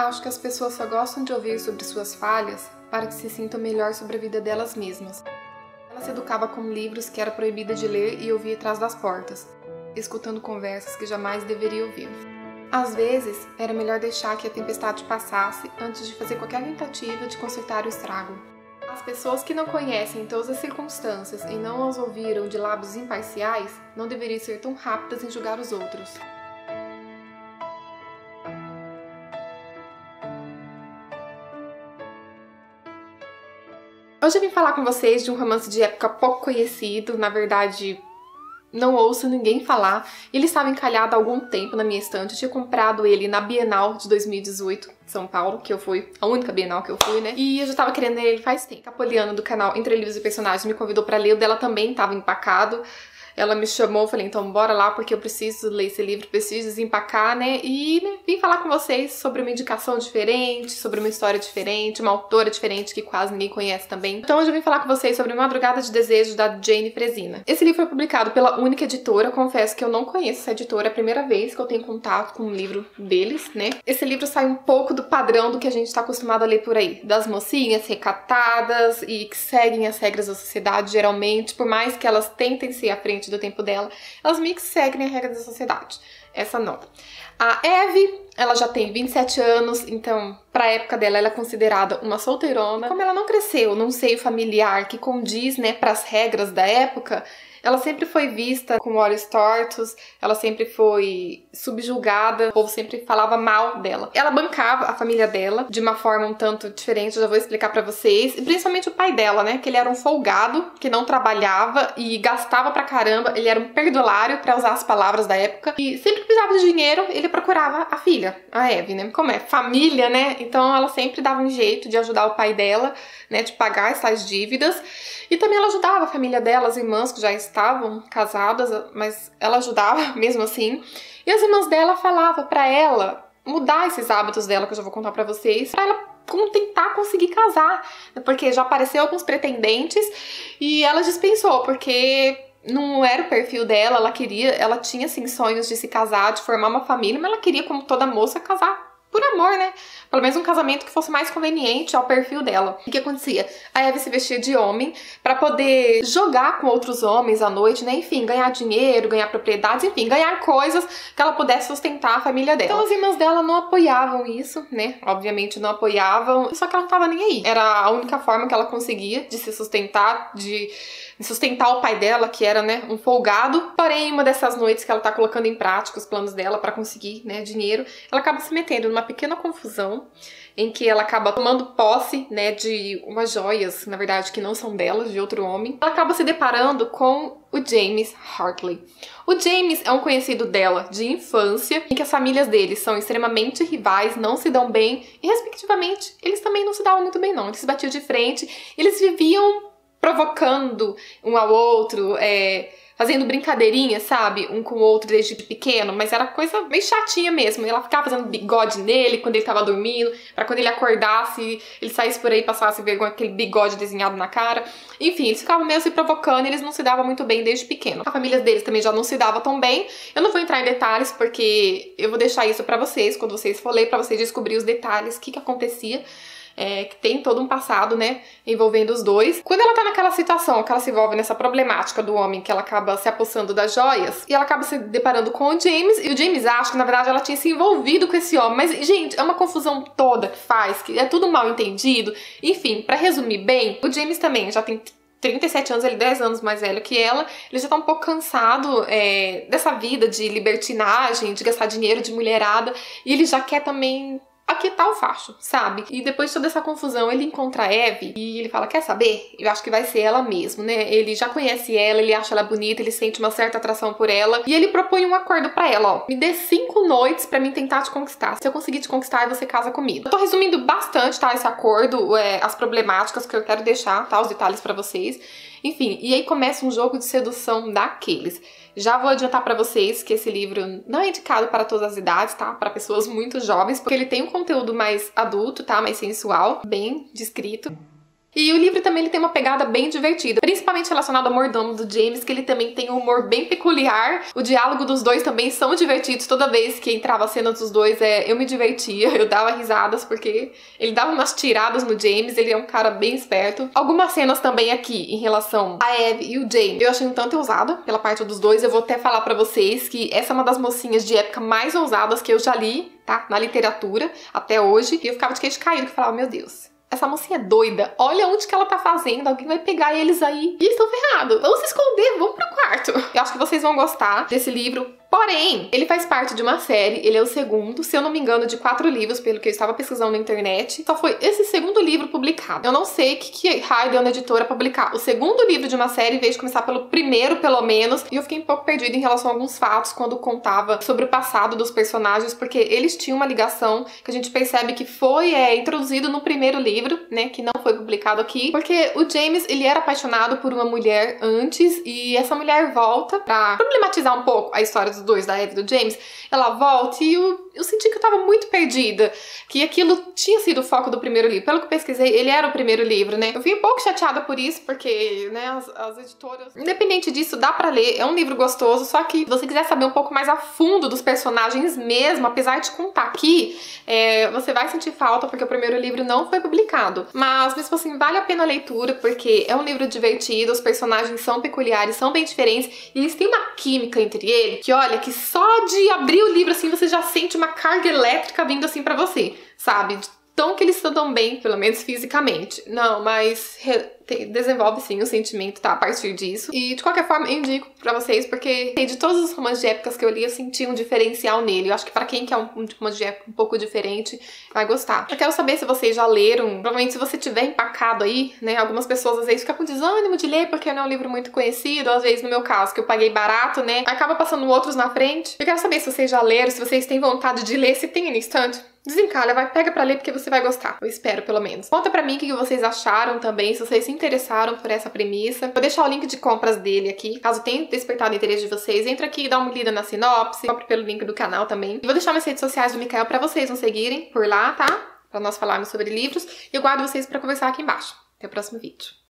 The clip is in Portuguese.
Acho que as pessoas só gostam de ouvir sobre suas falhas para que se sintam melhor sobre a vida delas mesmas. Ela se educava com livros que era proibida de ler e ouvia atrás das portas, escutando conversas que jamais deveria ouvir. Às vezes, era melhor deixar que a tempestade passasse antes de fazer qualquer tentativa de consertar o estrago. As pessoas que não conhecem todas as circunstâncias e não as ouviram de lábios imparciais não deveriam ser tão rápidas em julgar os outros. Hoje eu vim falar com vocês de um romance de época pouco conhecido, na verdade não ouço ninguém falar. Ele estava encalhado há algum tempo na minha estante, eu tinha comprado ele na Bienal de 2018, em São Paulo, que eu fui, a única Bienal que eu fui, né? E eu já tava querendo ler ele faz tempo. A Poliana do canal Entre Livros e Personagens me convidou pra ler, o dela também estava empacado. Ela me chamou, eu falei, então bora lá, porque eu preciso ler esse livro, preciso desempacar, né? E vim falar com vocês sobre uma indicação diferente, sobre uma história diferente, uma autora diferente que quase ninguém conhece também. Então hoje eu vim falar com vocês sobre Madrugada de Desejo, da Jane Fresina. Esse livro foi publicado pela Única Editora, confesso que eu não conheço essa editora, é a primeira vez que eu tenho contato com um livro deles, né? Esse livro sai um pouco do padrão do que a gente tá acostumado a ler por aí, das mocinhas recatadas e que seguem as regras da sociedade, geralmente, por mais que elas tentem ser à frente do tempo dela, elas meio que seguem a regra da sociedade. Essa não. A Eve, ela já tem 27 anos, então, pra época dela, ela é considerada uma solteirona. Como ela não cresceu num seio familiar que condiz, né, pras regras da época, ela sempre foi vista com olhos tortos, ela sempre foi subjugada, o povo sempre falava mal dela. Ela bancava a família dela de uma forma um tanto diferente, eu já vou explicar pra vocês, e principalmente o pai dela, né, que ele era um folgado, que não trabalhava e gastava pra caramba, ele era um perdulário, pra usar as palavras da época, e sempre que precisava de dinheiro, ele procurava a filha, a Eve, né, como é família, né, então ela sempre dava um jeito de ajudar o pai dela, né, de pagar essas dívidas, e também ela ajudava a família dela, as irmãs que já estavam casadas, mas ela ajudava mesmo assim. E as irmãs dela falavam pra ela mudar esses hábitos dela, que eu já vou contar pra vocês, pra ela tentar conseguir casar, porque já apareceu alguns pretendentes e ela dispensou, porque não era o perfil dela, ela tinha assim sonhos de se casar, de formar uma família, mas ela queria, como toda moça, casar por amor, né? Pelo menos um casamento que fosse mais conveniente ao perfil dela. O que acontecia? A Eve se vestia de homem pra poder jogar com outros homens à noite, né? Enfim, ganhar dinheiro, ganhar propriedades, enfim, ganhar coisas que ela pudesse sustentar a família dela. Então as irmãs dela não apoiavam isso, né? Obviamente não apoiavam, só que ela não tava nem aí. Era a única forma que ela conseguia de se sustentar, de sustentar o pai dela, que era, né, um folgado. Porém, uma dessas noites que ela tá colocando em prática os planos dela pra conseguir, né, dinheiro, ela acaba se metendo numa pequena confusão em que ela acaba tomando posse, né, de umas joias, na verdade, que não são delas, de outro homem. Ela acaba se deparando com o James Hartley. O James é um conhecido dela de infância, em que as famílias deles são extremamente rivais, não se dão bem, e respectivamente, eles também não se davam muito bem não, eles se batiam de frente, eles viviam provocando um ao outro, fazendo brincadeirinha, sabe? Um com o outro desde pequeno, mas era coisa meio chatinha mesmo. Ela ficava fazendo bigode nele quando ele tava dormindo, pra quando ele acordasse, ele saísse por aí e passasse vergonha com aquele bigode desenhado na cara. Enfim, eles ficavam mesmo se provocando, eles não se davam muito bem desde pequeno. A família deles também já não se dava tão bem. Eu não vou entrar em detalhes, porque eu vou deixar isso pra vocês, quando vocês for ler, pra vocês descobrir os detalhes, o que acontecia. Que tem todo um passado, né, envolvendo os dois. Quando ela tá naquela situação, que ela se envolve nessa problemática do homem, que ela acaba se apossando das joias, e ela acaba se deparando com o James, e o James acha que, na verdade, ela tinha se envolvido com esse homem. Mas, gente, é uma confusão toda que faz, que é tudo mal entendido. Enfim, pra resumir bem, o James também já tem 37 anos, ele é 10 anos mais velho que ela, ele já tá um pouco cansado dessa vida de libertinagem, de gastar dinheiro de mulherada, e ele já quer também aquietar o facho, sabe? E depois de toda essa confusão, ele encontra a Eve e ele fala, quer saber? Eu acho que vai ser ela mesmo, né? Ele já conhece ela, ele acha ela bonita, ele sente uma certa atração por ela e ele propõe um acordo pra ela, ó. Me dê 5 noites pra mim tentar te conquistar. Se eu conseguir te conquistar, você casa comigo. Eu tô resumindo bastante, tá? Esse acordo, as problemáticas que eu quero deixar, tá? Os detalhes pra vocês. Enfim, e aí começa um jogo de sedução daqueles. Já vou adiantar pra vocês que esse livro não é indicado para todas as idades, tá? Para pessoas muito jovens, porque ele tem um conteúdo mais adulto, tá? Mais sensual, bem descrito. E o livro também ele tem uma pegada bem divertida, principalmente relacionado ao mordomo do James, que ele também tem um humor bem peculiar. O diálogo dos dois também são divertidos. Toda vez que entrava a cena dos dois, eu me divertia, eu dava risadas, porque ele dava umas tiradas no James, ele é um cara bem esperto. Algumas cenas também aqui, em relação a Abby e o James, eu achei um tanto ousada pela parte dos dois. Eu vou até falar pra vocês que essa é uma das mocinhas de época mais ousadas que eu já li, tá? Na literatura, até hoje. E eu ficava de queixo caído, que falava, meu Deus, essa mocinha é doida, olha onde que ela tá fazendo, alguém vai pegar eles aí e estão ferrados. Vamos se esconder, vamos pro quarto. Eu acho que vocês vão gostar desse livro. Porém, ele faz parte de uma série, ele é o segundo, se eu não me engano, de 4 livros, pelo que eu estava pesquisando na internet. Só foi esse segundo livro publicado. Eu não sei que raio deu na editora publicar o segundo livro de uma série, em vez de começar pelo primeiro, pelo menos. E eu fiquei um pouco perdida em relação a alguns fatos quando contava sobre o passado dos personagens, porque eles tinham uma ligação que a gente percebe que foi introduzido no primeiro livro, né, que não foi publicado aqui. Porque o James, ele era apaixonado por uma mulher antes, e essa mulher volta pra problematizar um pouco a história dos dois, da Abby e do James. Ela volta e eu senti que eu tava muito perdida, que aquilo tinha sido o foco do primeiro livro. Pelo que eu pesquisei, ele era o primeiro livro, né? Eu fui um pouco chateada por isso, porque, né, as editoras... Independente disso, dá pra ler, é um livro gostoso, só que se você quiser saber um pouco mais a fundo dos personagens mesmo, apesar de contar aqui, você vai sentir falta, porque o primeiro livro não foi publicado. Mas, mesmo assim, vale a pena a leitura, porque é um livro divertido, os personagens são peculiares, são bem diferentes, e eles têm uma química entre eles, que olha, que só de abrir o livro assim você já sente uma carga elétrica vindo assim pra você, sabe? Tão que eles se dão bem, pelo menos fisicamente. Não, mas desenvolve sim o sentimento, tá? A partir disso. E de qualquer forma, eu indico pra vocês, porque de todos os romances de épocas que eu li, eu senti um diferencial nele. Eu acho que pra quem quer um romance de época um pouco diferente, vai gostar. Eu quero saber se vocês já leram. Provavelmente se você tiver empacado aí, né? Algumas pessoas às vezes ficam com desânimo de ler, porque não é um livro muito conhecido. Às vezes, no meu caso, que eu paguei barato, né? Acaba passando outros na frente. Eu quero saber se vocês já leram, se vocês têm vontade de ler, se tem aí no estante. Desencalha, pega pra ler porque você vai gostar. Eu espero, pelo menos. Conta pra mim o que vocês acharam também, se vocês se interessaram por essa premissa. Vou deixar o link de compras dele aqui, caso tenha despertado o interesse de vocês. Entra aqui e dá uma lida na sinopse, compre pelo link do canal também. E vou deixar minhas redes sociais do Mikael pra vocês nos seguirem por lá, tá? Pra nós falarmos sobre livros. E eu guardo vocês pra conversar aqui embaixo. Até o próximo vídeo.